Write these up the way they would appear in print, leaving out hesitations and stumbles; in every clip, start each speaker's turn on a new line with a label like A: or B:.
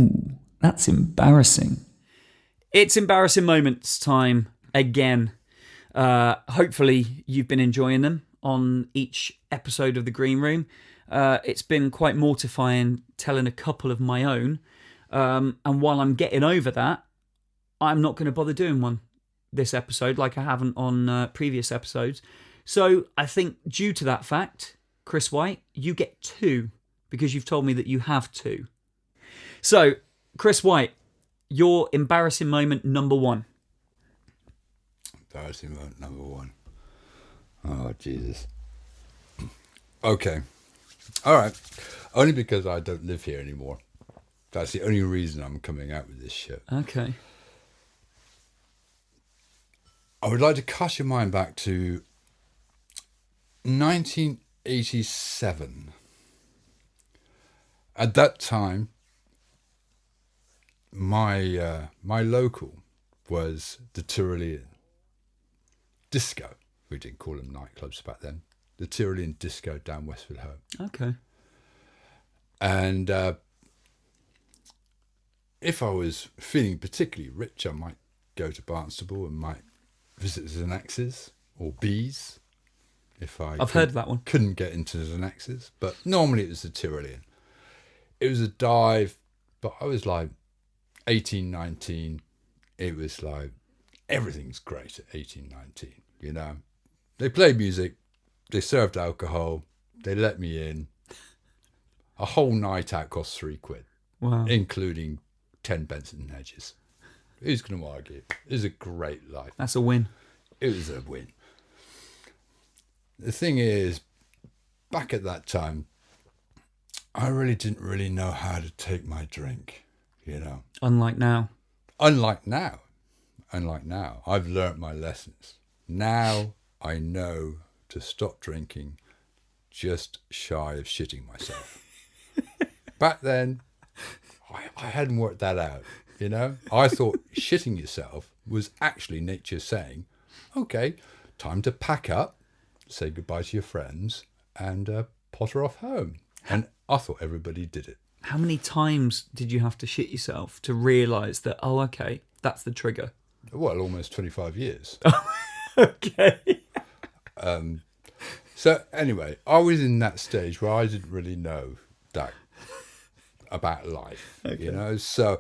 A: Ooh, that's embarrassing. It's embarrassing moments time again. Hopefully you've been enjoying them on each episode of The Green Room. It's been quite mortifying telling a couple of my own. And while I'm getting over that, I'm not going to bother doing one this episode like I haven't on previous episodes. So I think due to that fact, Chris White, you get 2 because you've told me that you have 2. So, Chris White, your embarrassing moment number 1.
B: Embarrassing moment number 1. Oh, Jesus. Okay. All right. Only because I don't live here anymore. That's the only reason I'm coming out with this shit.
A: Okay.
B: I would like to cast your mind back to 1987. At that time, my local was the Tyrolean Disco. We didn't call them nightclubs back then. The Tyrolean Disco down Westwood Ho.
A: Okay.
B: And if I was feeling particularly rich, I might go to Barnstable and might visit Xanax's or B's. If
A: I've heard of that one.
B: Couldn't get into Xanax's, but normally it was the Tyrolean. It was a dive, but I was like 18, 19. It was like everything's great at 18, 19, you know. They played music, they served alcohol, they let me in. A whole night out cost £3,
A: Wow.
B: including 10 Benson Hedges. Who's going to argue? It was a great life.
A: That's a win.
B: It was a win. The thing is, back at that time, I really didn't really know how to take my drink, you know.
A: Unlike now.
B: Unlike now, I've learnt my lessons. Now I know to stop drinking just shy of shitting myself. Back then, I hadn't worked that out, you know. I thought shitting yourself was actually nature saying, okay, time to pack up, say goodbye to your friends, and potter off home. And I thought everybody did it.
A: How many times did you have to shit yourself to realise that, oh, okay, that's the trigger?
B: Well, almost 25 years.
A: Okay.
B: So anyway, I was in that stage where I didn't really know that about life,
A: Okay.
B: you know. So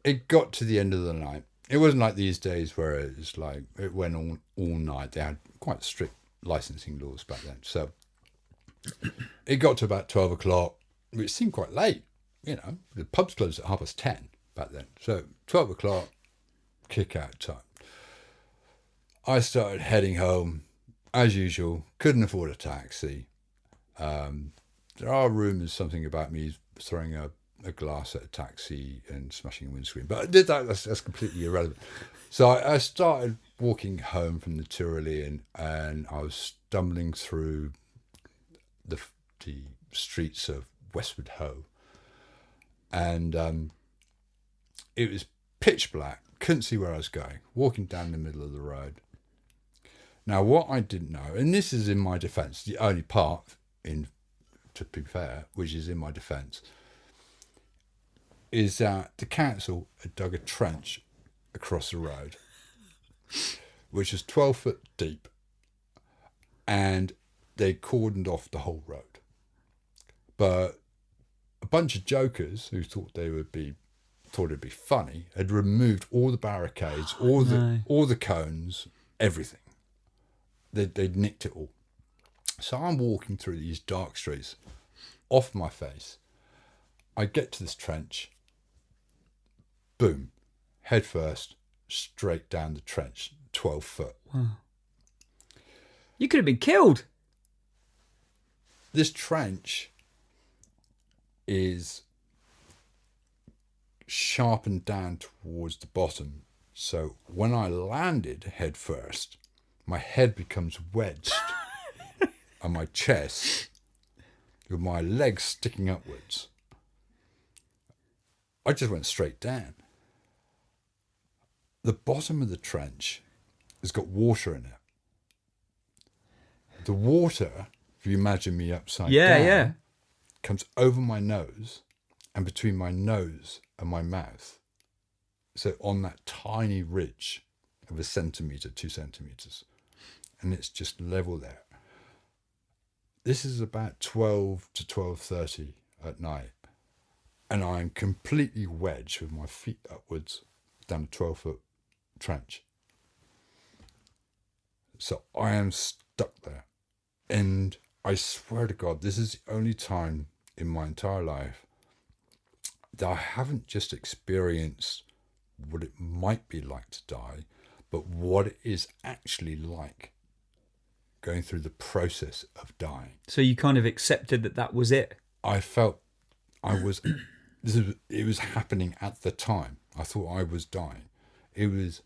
B: it got to the end of the night. It wasn't like these days where it was like it went on all night. They had quite strict licensing laws back then. So it got to about 12 o'clock, which seemed quite late. You know, the pubs closed at 10:30 back then. So 12 o'clock, kick out time. I started heading home, as usual. Couldn't afford a taxi. There are rumours something about me throwing a glass at a taxi and smashing a windscreen, but that's completely irrelevant. So I started walking home from the Tyrolean, and I was stumbling through the streets of Westwood Ho, and it was pitch black. Couldn't see where I was going. Walking down the middle of the road. Now, what I didn't know, and this is in my defence, the only part, to be fair, which is in my defence, is that the council had dug a trench across the road, which was 12 foot deep, and they cordoned off the whole road. But a bunch of jokers who thought it'd be funny had removed all the barricades, all the cones, everything. They'd nicked it all. So I'm walking through these dark streets, off my face. I get to this trench. Boom, head first, straight down the trench, 12 foot.
A: Wow. You could have been killed.
B: This trench is sharpened down towards the bottom. So when I landed head first, my head becomes wedged on my chest with my legs sticking upwards. I just went straight down. The bottom of the trench has got water in it. The water, if you imagine me upside down,
A: Yeah.
B: comes over my nose and between my nose and my mouth. So on that tiny ridge of 1 centimetre, 2 centimetres. And it's just level there. This is about 12 to 12:30 at night. And I'm completely wedged with my feet upwards down a 12-foot trench. So I am stuck there. And I swear to God, this is the only time in my entire life that I haven't just experienced what it might be like to die, but what it is actually like going through the process of dying.
A: So you kind of accepted that was it?
B: I felt it was happening at the time. I thought I was dying. It was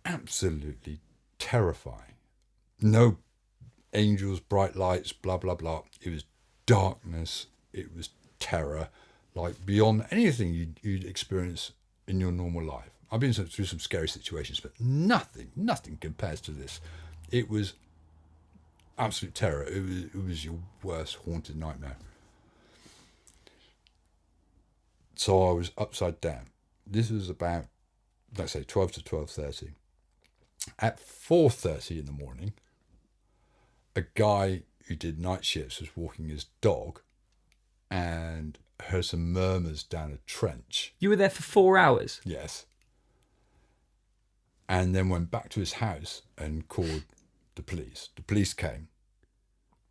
B: absolutely terrifying. No angels, bright lights, blah, blah, blah. It was darkness. It was terror, like beyond anything you'd experience in your normal life. I've been through some scary situations, but nothing compares to this. It was absolute terror. It was your worst haunted nightmare. So I was upside down. This was about, let's say, 12 to 12:30. At 4:30 in the morning, a guy who did night shifts was walking his dog and heard some murmurs down a trench.
A: You were there for 4 hours?
B: Yes. And then went back to his house and called the police. The police came.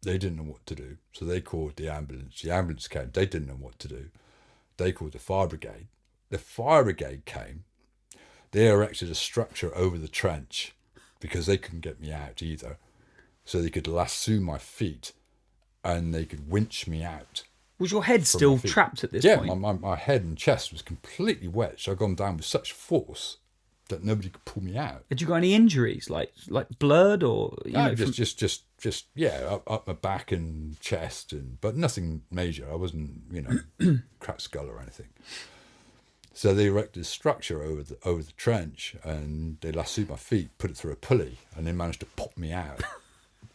B: They didn't know what to do, so they called the ambulance. The ambulance came. They didn't know what to do. They called the fire brigade. The fire brigade came. They erected a structure over the trench because they couldn't get me out either. So they could lasso my feet and they could winch me out.
A: Was your head still trapped at this point?
B: Yeah, my head and chest was completely wedged. I'd gone down with such force that nobody could pull me out.
A: Had you got any injuries, like blood or
B: just up my back and chest, but nothing major. I wasn't cracked skull or anything. So they erected a structure over the trench, and they lassoed my feet, put it through a pulley, and they managed to pop me out,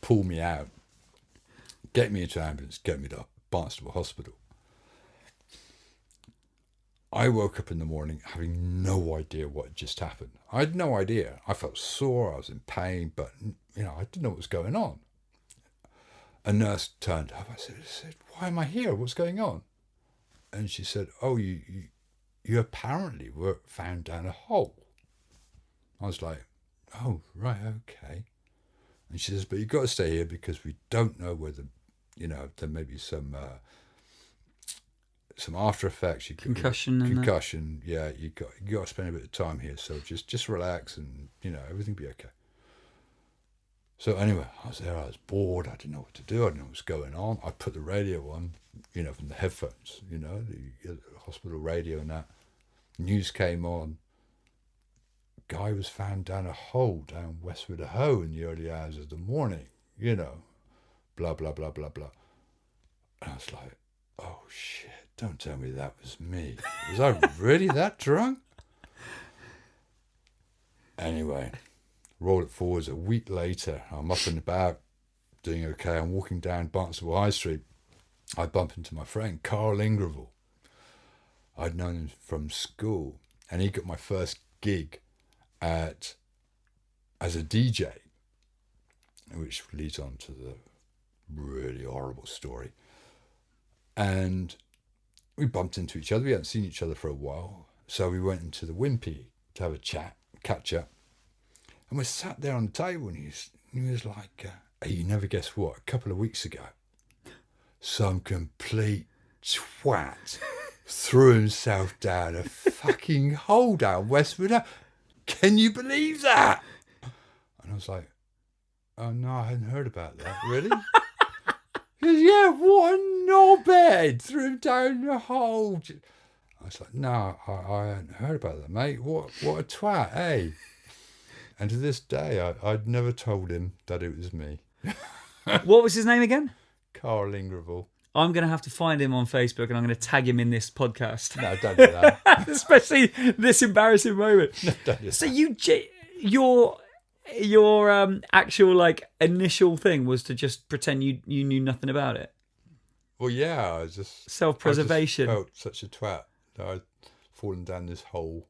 B: pull me out, get me into an ambulance, get me to Barnstable Hospital. I woke up in the morning having no idea what had just happened. I had no idea. I felt sore, I was in pain, but I didn't know what was going on. A nurse turned up. I said, "Why am I here? What's going on?" And she said, "Oh, you apparently were found down a hole." I was like, "Oh, right, okay." And she says, "But you've got to stay here because we don't know whether, there may be some after effects. Concussion. Yeah, you got to spend a bit of time here. So just relax and everything will be okay." So anyway, I was there. I was bored. I didn't know what to do. I didn't know what was going on. I put the radio on, from the headphones. The hospital radio and that. News came on. Guy was found down a hole down Westward Ho in the early hours of the morning. Blah blah blah blah blah. And I was like, "Oh shit! Don't tell me that was me. Was I really that drunk?" Anyway, roll it forwards. A week later, I'm up and about, doing okay. I'm walking down Barnstable High Street. I bump into my friend, Carl Ingravel. I'd known him from school, and he got my first gig as a DJ, which leads on to the really horrible story. And we bumped into each other. We hadn't seen each other for a while. So we went into the Wimpy to have a chat, catch up. And we sat there on the table, and he was like, "Hey, you never guess what? A couple of weeks ago, some complete twat threw himself down a fucking hole down Westwood. Can you believe that?" And I was like, "Oh, no, I hadn't heard about that. Really?" He goes, "Yeah, what a knobhead threw him down the hole." I was like, "No, I hadn't heard about that, mate. What a twat, eh?" And to this day, I'd never told him that it was me.
A: What was his name again?
B: Carl Ingravel.
A: I'm going to have to find him on Facebook, and I'm going to tag him in this podcast.
B: No, don't do that.
A: Especially this embarrassing moment.
B: No, don't do
A: so
B: that.
A: your actual initial thing was to just pretend you knew nothing about it.
B: Well, yeah, I just
A: Self-preservation.
B: I just felt such a twat that I'd fallen down this hole.